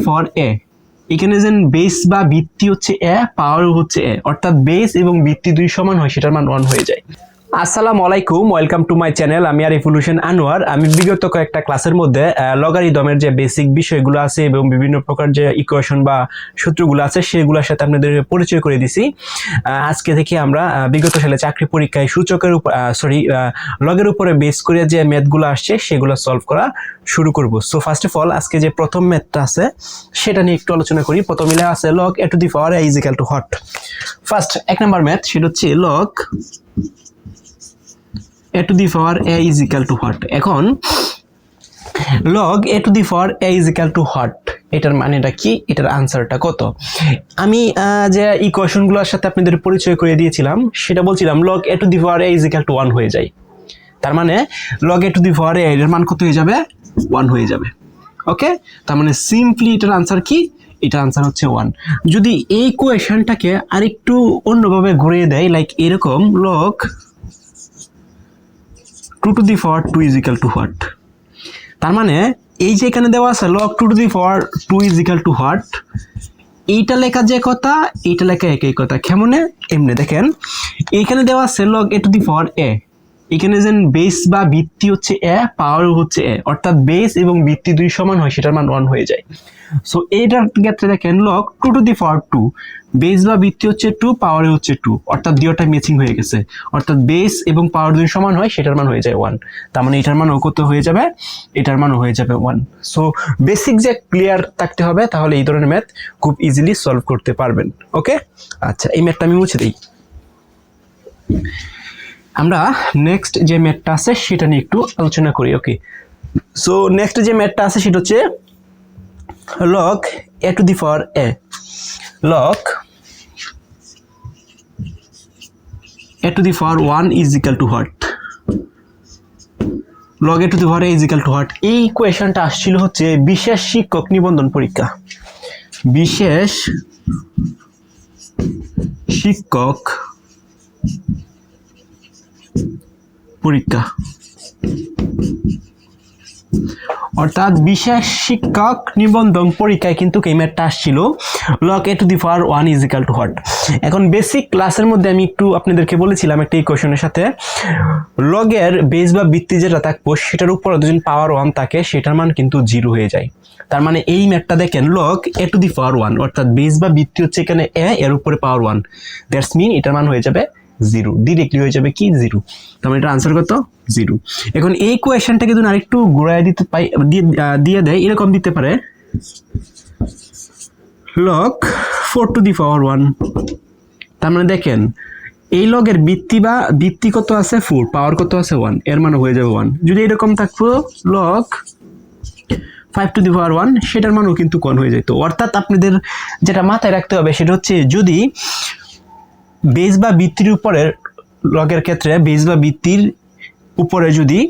পাওয়ার এ, এখানে যেন বেস বা ভিত্তি হচ্ছে এ, পাওয়ার হচ্ছে এ, অর্থাৎ বেস এবং ভিত্তি দুই সমান হয়, সেটার মান 1 হয়ে যায়। আসসালামু আলাইকুম, ওয়েলকাম টু মাই চ্যানেল। আমি আরিফুল হোসেন আনোয়ার। আমি বিগত কয়েকটা ক্লাসের মধ্যে লগারিদমের যে বেসিক বিষয়গুলো আছে এবং বিভিন্ন প্রকার যে ইকুয়েশন বা সূত্রগুলো আছে সেগুলোর সাথে আপনাদের পরিচয় করে দিছি। আজকে থেকে আমরা বিগত সালে চাকরি পরীক্ষায় সূচকের উপর লগের উপরে বেস করে যে ম্যাথগুলো আসছে সেগুলো সলভ করা শুরু করব। সো ফার্স্ট অফ অল আজকে যে প্রথম ম্যাথটা আছে সেটা নিয়ে একটু আলোচনা করি। প্রথমে আছে log A to the power A is equal to what. First এক নাম্বার ম্যাথ, সেটা হচ্ছে log a to the power a is equal to what। এখন log a to the power a is equal to what, এটার মানেটা কি, এটার আনসারটা কত। আমি যে ইকুয়েশনগুলোর সাথে আপনাদের পরিচয় করে দিয়েছিলাম সেটা বলছিলাম log a to the power a is equal to 1 হয়ে যায়। তার মানে log a to the power a এর মান কত হয়ে যাবে, 1 হয়ে যাবে। ওকে, তার মানে সিম্পলি এটার আনসার কি, এটার আনসার হচ্ছে 1। যদি এই ইকুয়েশনটাকে আরেকটু অন্যভাবে ঘুরিয়ে দেয়, লাইক এরকম log 2 to the power 2 is equal to what, তার মানে এই যে এখানে দেওয়া আছে log 2 to the power 2 is equal to what, এইটা লেখা যে কথা এইটা লেখা একই কথা। কেমনে, এমনি দেখেন, এইখানে দেওয়া আছে log a to the power a, এখানে যেন বেস বা ভিত্তি হচ্ছে এ, পাওয়ার হচ্ছে এ, অর্থাৎ বেস এবং ভিত্তি দুই সমান হয়, সেটার মান 1 হয়ে যায়। সো এইটার ক্ষেত্রে দেখেন log 2 to the power 2, base বা ভিত্তি হচ্ছে 2, পাওয়ারে হচ্ছে 2, অর্থাৎ দুটোটা ম্যাচিং হয়ে গেছে, অর্থাৎ বেস এবং পাওয়ার দুই সমান হয়, সেটার মান হয়ে যায় 1। তার মানে এটার মানও কত হয়ে যাবে, এটার মানও হয়ে যাবে 1। সো বেসিক যে ক্লিয়ার থাকতে হবে, তাহলে এই ধরনের ম্যাথ খুব ইজিলি সলভ করতে পারবেন। ওকে, আচ্ছা এই ম্যাথটা আমি মুছে দিই। আমরা নেক্সট যে ম্যাথটা আছে সেটা নিয়ে একটু আলোচনা করি। ওকে, সো নেক্সট যে ম্যাথটা আছে সেটা হচ্ছে log a to the power a, log a to the power 1 is equal to what, log a to the power a is equal to what। এই ইকুয়েশনটা আসছিল হচ্ছে বিশেষ শিক্ষক নিবন্ধন পরীক্ষা, বিশেষ শিক্ষক পরীক্ষা, অর্থাৎ বিশেষ শিক্ষক নিবন্ধন পরীক্ষায় কিন্তু এই ম্যাথটা আসছিল log a to the power 1 is equal to what। এখন বেসিক ক্লাসের মধ্যে আমি একটু আপনাদেরকে বলেছিলাম একটা ইকুয়েশনের সাথে লগের বেস বা ভিত্তি যেটা থাকবো সেটার উপরে যদি পাওয়ার 1 থাকে সেটার মান কিন্তু 0 হয়ে যায়। তার মানে এই ম্যাথটা দেখেন log a to the power 1, অর্থাৎ বেস বা ভিত্তি হচ্ছে এখানে a, এর উপরে পাওয়ার 1, দ্যাটস মিন এটার মান হয়ে যাবে 0, ডিরেক্টলি হয়ে যাবে কি 0। তার মানে এটার আনসার কত, 0। এখন এই কোয়েশ্চনটাকে যদি আরেকটু ঘোরায় দিতে পাই, দিয়ে দেয়, এরকম দিতে পারে log 4 to the power 1। তার মানে দেখেন এই লগের ভিত্তি কত আছে 4, পাওয়ার কত আছে 1, এর মানে হয়ে যাবে 1। যদি এরকম থাকতো log 5 to the power 1, সেটার মানও কিন্তু 1 হয়ে যেত। অর্থাৎ আপনাদের যেটা মাথায় রাখতে হবে সেটা হচ্ছে যদি বেস বা ভিত্তির উপরে, লগের ক্ষেত্রে বেস বা ভিত্তির উপরে যদি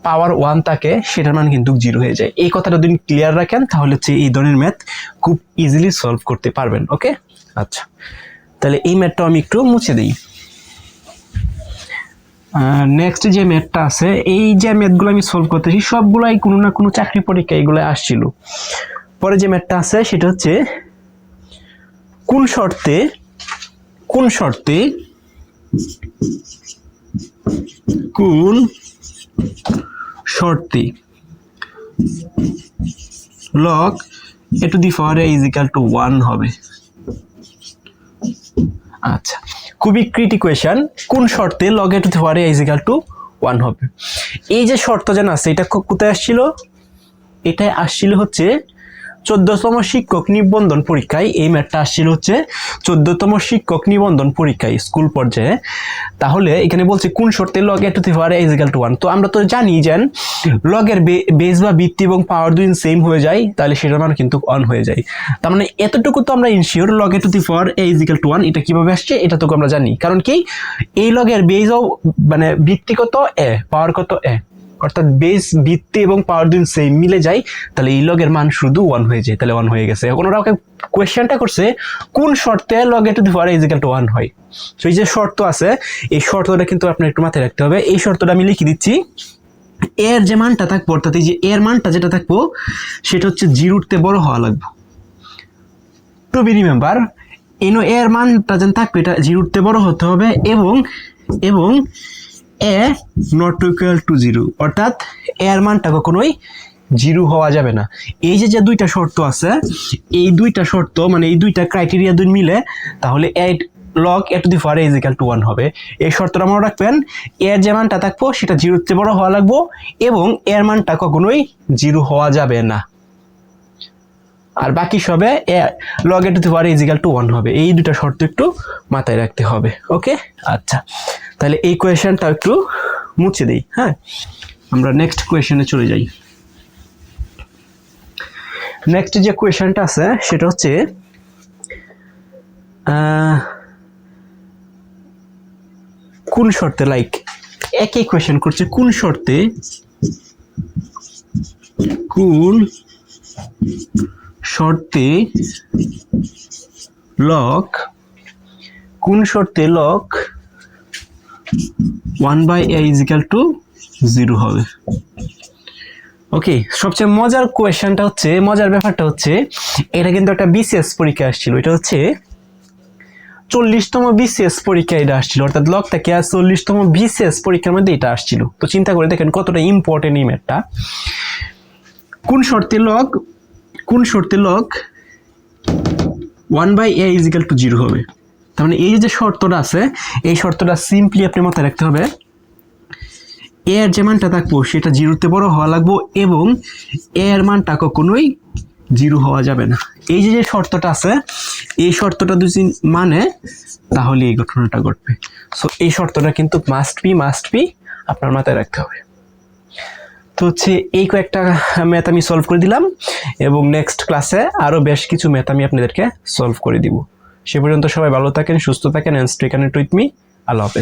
পাওয়ার 1 থাকে সেটার মান কিন্তু 0 হয়ে যায়। এই কথাটা যদি ক্লিয়ার রাখেন তাহলে হচ্ছে এই ধরনের ম্যাথ খুব ইজিলি সলভ করতে পারবেন। ওকে, আচ্ছা তাহলে এই ম্যাথটা আমি একটু মুছে দিই। নেক্সট যে ম্যাথটা আছে, এই যে ম্যাথগুলো আমি সলভ করতেছি সবগুলাই কোনো না কোনো চাকরি পরীক্ষা এগুলো আসছিল। পরে যে ম্যাথটা আছে সেটা হচ্ছে কোন শর্তে log a to the power a is equal to 1 হবে। আচ্ছা, খুবই ক্রিটিক কোয়েশ্চন, কোন শর্তে log a to the power a is equal to 1 হবে। এই যে শর্ত জানা আছে এটা কোথায় আসছিল, এটাই আসছিল হচ্ছে 14তম শিক্ষক নিবন্ধন পরীক্ষায়। এই ম্যাথটা আসছিল হচ্ছে 14তম শিক্ষক নিবন্ধন পরীক্ষায় স্কুল পর্যায়ে। তাহলে এখানে বলছে কোন শর্তে log a to the power a is equal to 1। তো আমরা তো জানি যে লগের বেস বা ভিত্তি এবং পাওয়ার দুই সেম হয়ে যায়, তাহলে সেটার মান কিন্তু 1 হয়ে যায়। তার মানে এতটুকু তো আমরা ensure log a to the power a is equal to 1 এটা কিভাবে আসছে এটা তো আমরা জানি, কারণ কি এই লগের বেসও মানে ভিত্তি কত a, পাওয়ার কত a, অর্থাৎ বেস ভিত্তি এবং পাওয়ার দুই সেম মিলে যায়, তাহলে এই লগের মান শুধু 1 হয়ে যায়, তাহলে 1 হয়ে গেছে। এখন ওরা কোয়েশ্চেনটা করছে কোন শর্তে log a to the power a is equal to 1 হয়। তো এই যে শর্ত আছে এই শর্তটা কিন্তু আপনার একটু মাথায় রাখতে হবে। এই শর্তটা আমি লিখে দিচ্ছি, এর যে মানটা থাকবো অর্থাৎ এই যে এর মানটা যেটা থাকবো সেটা হচ্ছে 0 তে বড় হওয়া লাগবে। টু বি রিমেম্বার এনো এর মানটা যেন থাকবে এটা জিরোতে বড় হতে হবে এবং এ নট ইকুয়াল টু জিরো, অর্থাৎ এর মানটা কখনোই জিরো হওয়া যাবে না। এই যে দুইটা শর্ত আছে, এই দুইটা শর্ত মানে এই দুইটা ক্রাইটেরিয়া দুই মিলে তাহলে log a to the power a is equal to 1 হবে। এই শর্তটা মনে রাখবেন, এর যে মানটা থাকবো সেটা জিরোতে বড় হওয়া লাগবো এবং এর মানটা কখনোই জিরো হওয়া যাবে না, আর বাকি সবে log a to the power a is equal to 1 হবে। এই দুটো শর্ত একটু মাথায় রাখতে হবে। ওকে, আচ্ছা, তাহলে এই কোয়েশ্চেনটা একটু মুছে দেই। হ্যাঁ, আমরা নেক্সট কোয়েশ্চেনে চলে যাই। নেক্সট যে কোয়েশ্চেনটা আছে সেটা হচ্ছে কোন শর্তে, লাইক একই কোয়েশ্চেন করছে, কোন শর্তে log 1/a is equal to 0 হবে। ওকে, সবচেয়ে মজার কোয়েশ্চেনটা হচ্ছে, মজার ব্যাপারটা হচ্ছে এটা কিন্তু একটা বিসিএস পরীক্ষা আসছিল, এটা হচ্ছে 40তম বিসিএস পরীক্ষা এটা আসছিল, অর্থাৎ লগটা কি 40তম বিসিএস পরীক্ষার মধ্যে এটা আসছিল। তো চিন্তা করে দেখেন কতটা ইম্পর্টেন্ট এই ম্যাথটা। কোন শর্তে log 1/a is equal to 0 হবে। তার মানে এই যে শর্তটা আছে, এই শর্তটা সিম্পলি আপনি মাথায় রাখতে হবে, এর যে মানটা থাকবো সেটা জিরোতে বড় হওয়া লাগবো এবং এর মানটা কখনোই জিরো হওয়া যাবে না। এই যে শর্তটা আছে, এই শর্তটা যদি মানে তাহলে এই ঘটনাটা ঘটবে। সো এই শর্তটা কিন্তু মাস্ট বি আপনার মাথায় রাখতে হবে। তো হচ্ছে এই কয়েকটা ম্যাথ আমি সলভ করে দিলাম এবং নেক্সট ক্লাসে আরও বেশ কিছু ম্যাথ আমি আপনাদেরকে সলভ করে দিব। সে পর্যন্ত সবাই ভালো থাকেন, সুস্থ থাকেন, and stay connected with me। আল্লাহ হাফেজ।